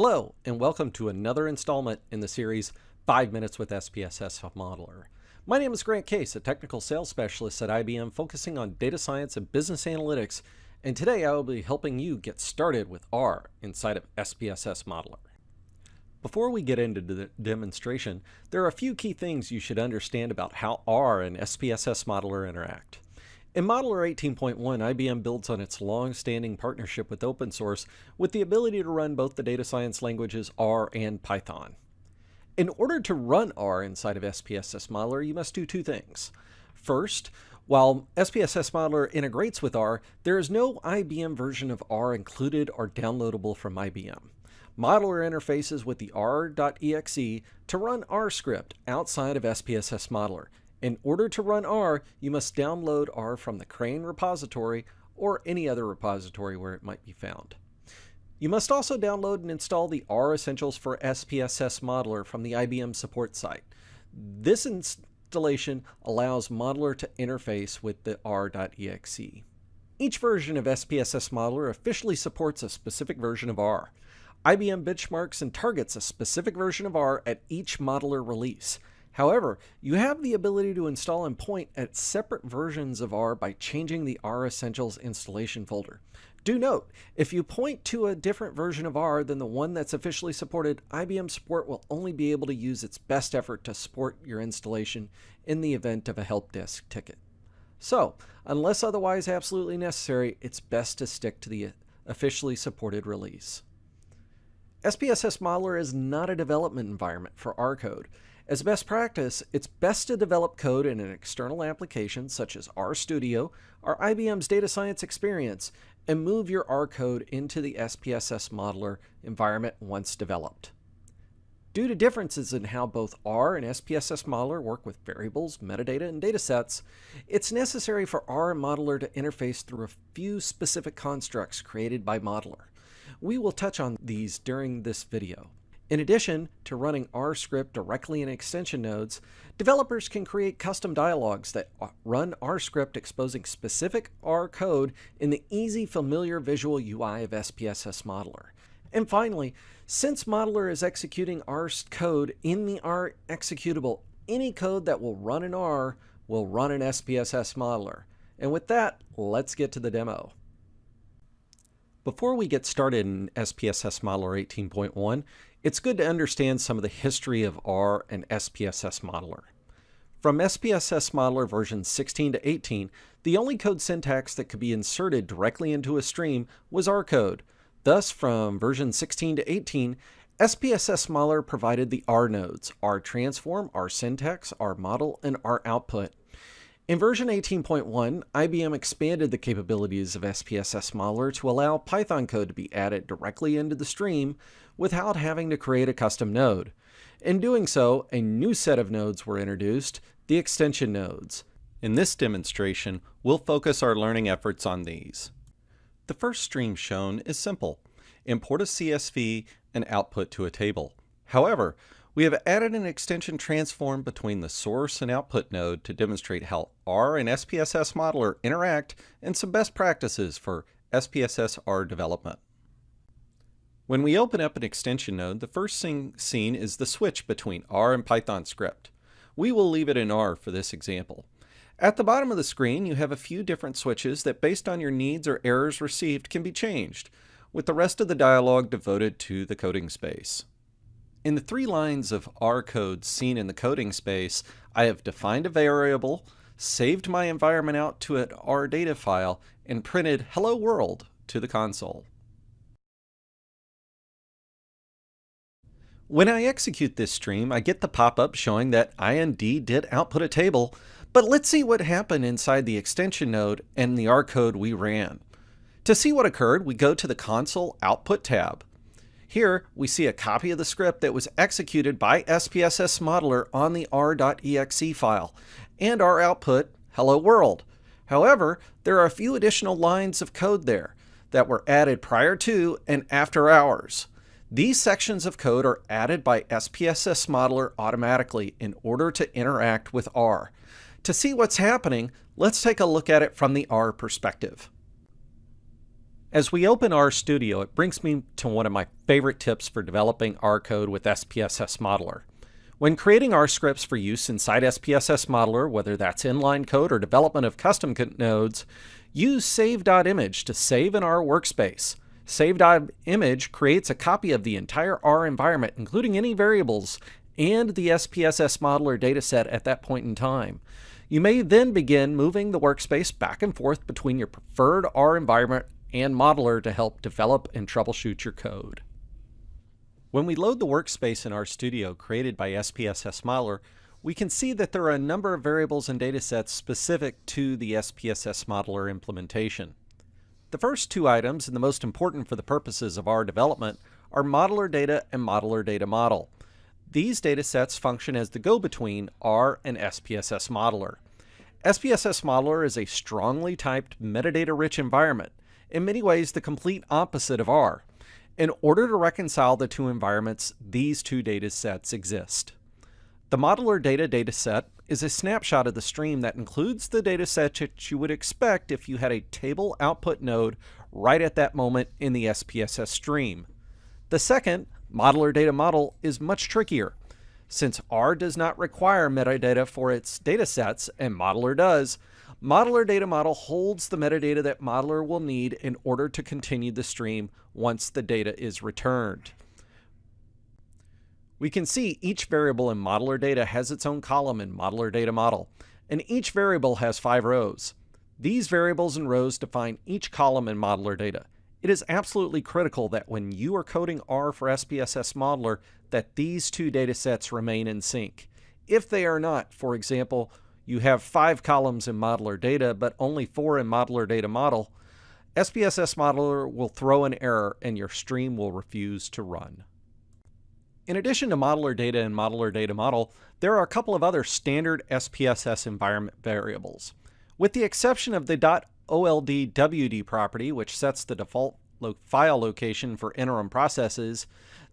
Hello, and welcome to another installment in the series 5 Minutes with SPSS Modeler. My name is Grant Case, a technical sales specialist at IBM focusing on data science and business analytics, and today I will be helping you get started with R inside of SPSS Modeler. Before we get into the demonstration, there are a few key things you should understand about how R and SPSS Modeler interact. In Modeler 18.1, IBM builds on its long-standing partnership with open source with the ability to run both the data science languages R and Python. In order to run R inside of SPSS Modeler, you must do two things. First, while SPSS Modeler integrates with R, there is no IBM version of R included or downloadable from IBM. Modeler interfaces with the r.exe to run R script outside of SPSS Modeler. In order to run R, you must download R from the Crane repository or any other repository where it might be found. You must also download and install the R Essentials for SPSS Modeler from the IBM support site. This installation allows Modeler to interface with the r.exe. Each version of SPSS Modeler officially supports a specific version of R. IBM benchmarks and targets a specific version of R at each Modeler release. However, you have the ability to install and point at separate versions of R by changing the R Essentials installation folder. Do note, if you point to a different version of R than the one that's officially supported, IBM support will only be able to use its best effort to support your installation in the event of a help desk ticket. So, unless otherwise absolutely necessary, it's best to stick to the officially supported release. SPSS Modeler is not a development environment for R code. As best practice, it's best to develop code in an external application such as RStudio or IBM's Data Science Experience and move your R code into the SPSS Modeler environment once developed. Due to differences in how both R and SPSS Modeler work with variables, metadata, and datasets, it's necessary for R and Modeler to interface through a few specific constructs created by Modeler. We will touch on these during this video. In addition to running R script directly in extension nodes, developers can create custom dialogues that run R script exposing specific R code in the easy, familiar visual UI of SPSS Modeler. And finally, since Modeler is executing R code in the R executable, any code that will run in R will run in SPSS Modeler. And with that, let's get to the demo. Before we get started in SPSS Modeler 18.1, it's good to understand some of the history of R and SPSS Modeler. From SPSS Modeler versions 16 to 18, the only code syntax that could be inserted directly into a stream was R code. Thus, from version 16 to 18, SPSS Modeler provided the R nodes, R transform, R syntax, R model, and R output. In version 18.1, IBM expanded the capabilities of SPSS Modeler to allow Python code to be added directly into the stream without having to create a custom node. In doing so, a new set of nodes were introduced, the extension nodes. In this demonstration, we'll focus our learning efforts on these. The first stream shown is simple: import a CSV and output to a table. However, we have added an extension transform between the source and output node to demonstrate how R and SPSS Modeler interact and some best practices for SPSS R development. When we open up an extension node, the first thing seen is the switch between R and Python script. We will leave it in R for this example. At the bottom of the screen, you have a few different switches that, based on your needs or errors received, can be changed, with the rest of the dialog devoted to the coding space. In the 3 lines of R code seen in the coding space, I have defined a variable, saved my environment out to an R data file, and printed "Hello World" to the console. When I execute this stream, I get the pop-up showing that I indeed did output a table, but let's see what happened inside the extension node and the R code we ran. To see what occurred, we go to the Console Output tab. Here, we see a copy of the script that was executed by SPSS Modeler on the r.exe file, and our output, "Hello World." However, there are a few additional lines of code there that were added prior to and after hours. These sections of code are added by SPSS Modeler automatically in order to interact with R. To see what's happening, let's take a look at it from the R perspective. As we open RStudio, it brings me to one of my favorite tips for developing R code with SPSS Modeler. When creating R scripts for use inside SPSS Modeler, whether that's inline code or development of custom nodes, use save.image to save in R workspace. Save.image creates a copy of the entire R environment, including any variables, and the SPSS Modeler dataset at that point in time. You may then begin moving the workspace back and forth between your preferred R environment and Modeler to help develop and troubleshoot your code. When we load the workspace in RStudio created by SPSS Modeler, we can see that there are a number of variables and datasets specific to the SPSS Modeler implementation. The first two items, and the most important for the purposes of R development, are Modeler data and Modeler data model. These datasets function as the go-between R and SPSS Modeler. SPSS Modeler is a strongly typed, metadata-rich environment, in many ways the complete opposite of R. In order to reconcile the two environments, these two datasets exist. The Modeler dataset is a snapshot of the stream that includes the dataset that you would expect if you had a table output node right at that moment in the SPSS stream. The second, Modeler data model, is much trickier. Since R does not require metadata for its datasets, and Modeler does, Modeler data model holds the metadata that Modeler will need in order to continue the stream once the data is returned. We can see each variable in Modeler data has its own column in Modeler data model, and each variable has 5 rows. These variables and rows define each column in Modeler data. It is absolutely critical that when you are coding R for SPSS Modeler, that these two datasets remain in sync. If they are not, for example, you have 5 columns in Modeler data, but only 4 in Modeler data model, SPSS Modeler will throw an error and your stream will refuse to run. In addition to Modeler data and Modeler data model, there are a couple of other standard SPSS environment variables. With the exception of the .oldwd property, which sets the default file location for interim processes,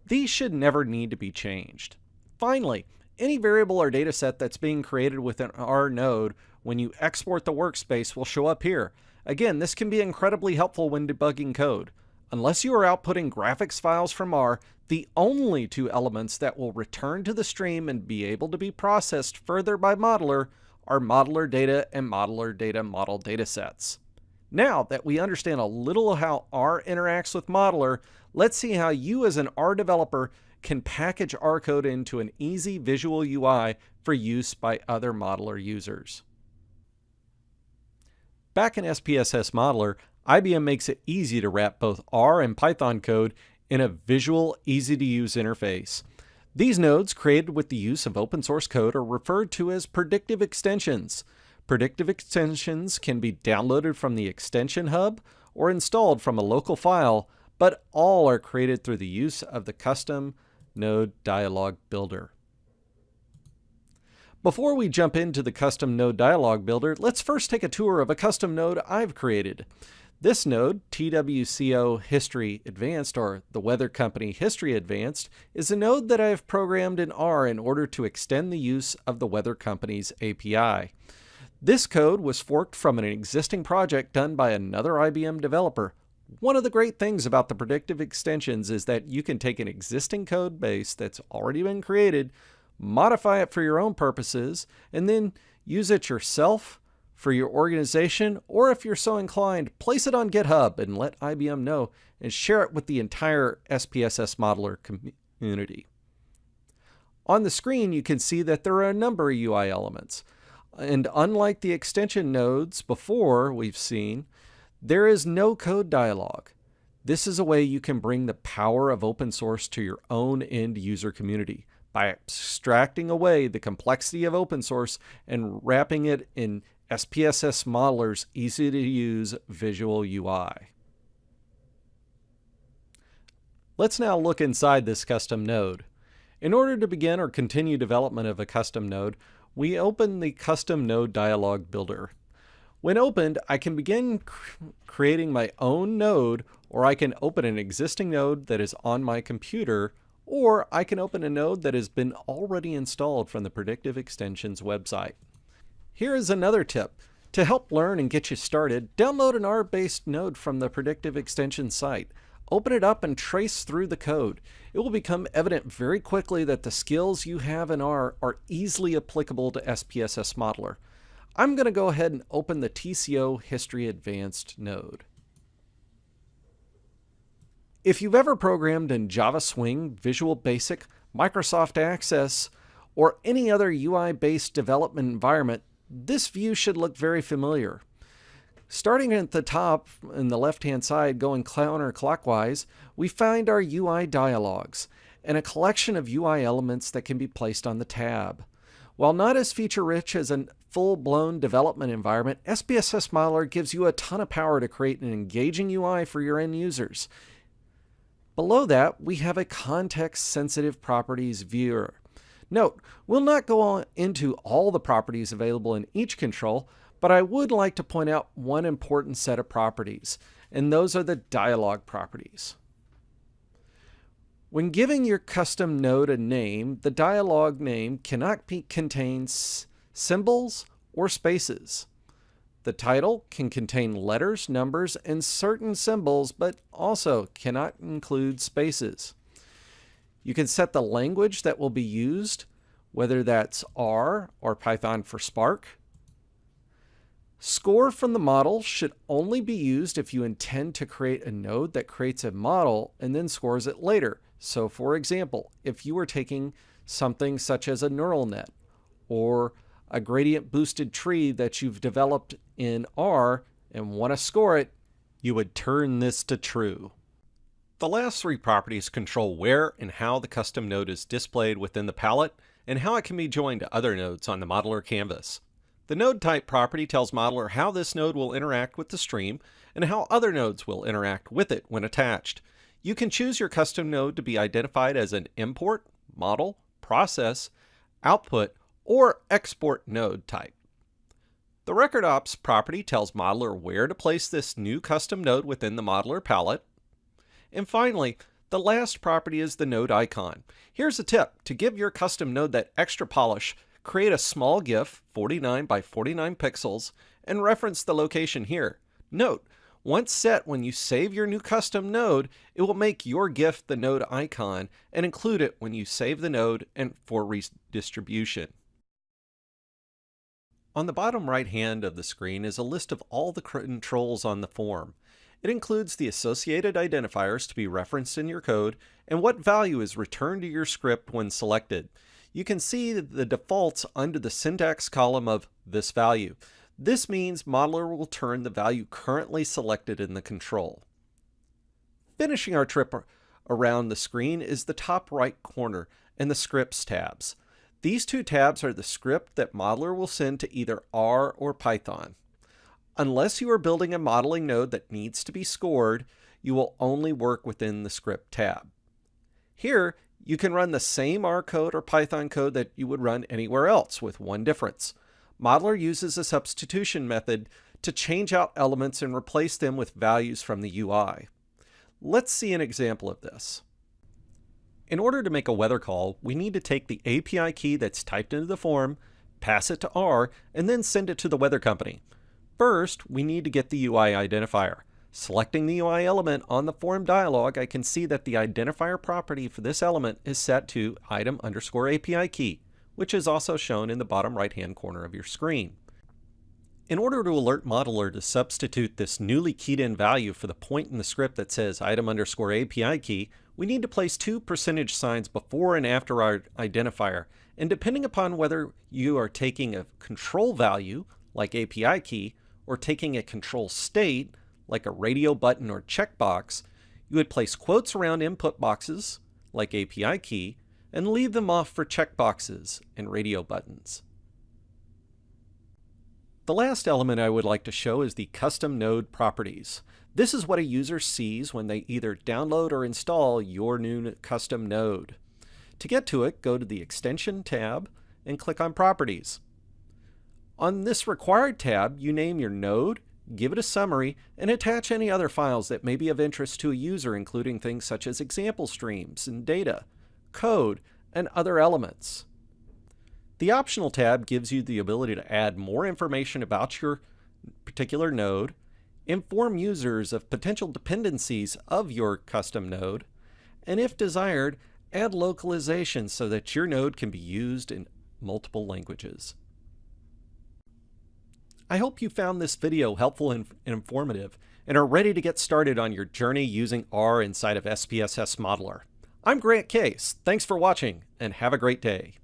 these should never need to be changed. Finally, any variable or dataset that's being created with an R node when you export the workspace will show up here. Again, this can be incredibly helpful when debugging code. Unless you are outputting graphics files from R, the only two elements that will return to the stream and be able to be processed further by Modeler are Modeler data and Modeler data model datasets. Now that we understand a little how R interacts with Modeler, let's see how you as an R developer can package R code into an easy visual UI for use by other Modeler users. Back in SPSS Modeler, IBM makes it easy to wrap both R and Python code in a visual, easy-to-use interface. These nodes, created with the use of open source code, are referred to as predictive extensions. Predictive extensions can be downloaded from the Extension Hub or installed from a local file, but all are created through the use of the custom node dialog builder. Before we jump into the custom node dialog builder, let's first take a tour of a custom node I've created. This node, TWCO History Advanced, or the Weather Company History Advanced, is a node that I have programmed in R in order to extend the use of the Weather Company's API. This code was forked from an existing project done by another IBM developer. One of the great things about the predictive extensions is that you can take an existing code base that's already been created, modify it for your own purposes, and then use it yourself for your organization, or if you're so inclined, place it on GitHub and let IBM know and share it with the entire SPSS Modeler community. On the screen, you can see that there are a number of UI elements. And unlike the extension nodes before we've seen, there is no code dialog. This is a way you can bring the power of open source to your own end user community by abstracting away the complexity of open source and wrapping it in SPSS Modeler's easy-to-use visual UI. Let's now look inside this custom node. In order to begin or continue development of a custom node, we open the Custom Node Dialog Builder. When opened, I can begin creating my own node, or I can open an existing node that is on my computer, or I can open a node that has been already installed from the Predictive Extensions website. Here is another tip. To help learn and get you started, download an R-based node from the Predictive Extension site. Open it up and trace through the code. It will become evident very quickly that the skills you have in R are easily applicable to SPSS Modeler. I'm going to go ahead and open the TCO History Advanced node. If you've ever programmed in Java Swing, Visual Basic, Microsoft Access, or any other UI-based development environment, this view should look very familiar. Starting at the top in the left-hand side, going counterclockwise, we find our UI dialogues and a collection of UI elements that can be placed on the tab. While not as feature-rich as a full-blown development environment, SPSS Modeler gives you a ton of power to create an engaging UI for your end users. Below that, we have a context-sensitive properties viewer. Note, we'll not go into all the properties available in each control, but I would like to point out one important set of properties, and those are the dialog properties. When giving your custom node a name, the dialog name cannot contain symbols or spaces. The title can contain letters, numbers, and certain symbols, but also cannot include spaces. You can set the language that will be used, whether that's R or Python for Spark. Score from the model should only be used if you intend to create a node that creates a model and then scores it later. So for example, if you were taking something such as a neural net or a gradient boosted tree that you've developed in R and want to score it, you would turn this to true. The last three properties control where and how the custom node is displayed within the palette and how it can be joined to other nodes on the Modeler canvas. The node type property tells Modeler how this node will interact with the stream and how other nodes will interact with it when attached. You can choose your custom node to be identified as an import, model, process, output, or export node type. The record ops property tells Modeler where to place this new custom node within the Modeler palette. And finally, the last property is the node icon. Here's a tip. To give your custom node that extra polish, create a small GIF, 49 by 49 pixels, and reference the location here. Note, once set, when you save your new custom node, it will make your GIF the node icon and include it when you save the node and for redistribution. On the bottom right hand of the screen is a list of all the controls on the form. It includes the associated identifiers to be referenced in your code and what value is returned to your script when selected. You can see the defaults under the syntax column of this value. This means Modeler will turn the value currently selected in the control. Finishing our trip around the screen is the top right corner and the scripts tabs. These two tabs are the script that Modeler will send to either R or Python. Unless you are building a modeling node that needs to be scored, you will only work within the script tab. Here, you can run the same R code or Python code that you would run anywhere else with one difference. Modeler uses a substitution method to change out elements and replace them with values from the UI. Let's see an example of this. In order to make a weather call, we need to take the API key that's typed into the form, pass it to R, and then send it to the weather company. First, we need to get the UI identifier. Selecting the UI element on the form dialog, I can see that the identifier property for this element is set to item_API key, which is also shown in the bottom right-hand corner of your screen. In order to alert Modeler to substitute this newly keyed in value for the point in the script that says item_API key, we need to place two percentage signs before and after our identifier, and depending upon whether you are taking a control value, like API key, or taking a control state, like a radio button or checkbox, you would place quotes around input boxes, like API key, and leave them off for checkboxes and radio buttons. The last element I would like to show is the custom node properties. This is what a user sees when they either download or install your new custom node. To get to it, go to the Extension tab and click on Properties. On this Required tab, you name your node, give it a summary, and attach any other files that may be of interest to a user, including things such as example streams and data, code, and other elements. The Optional tab gives you the ability to add more information about your particular node, inform users of potential dependencies of your custom node, and if desired, add localization so that your node can be used in multiple languages. I hope you found this video helpful and informative and are ready to get started on your journey using R inside of SPSS Modeler. I'm Grant Case. Thanks for watching and have a great day.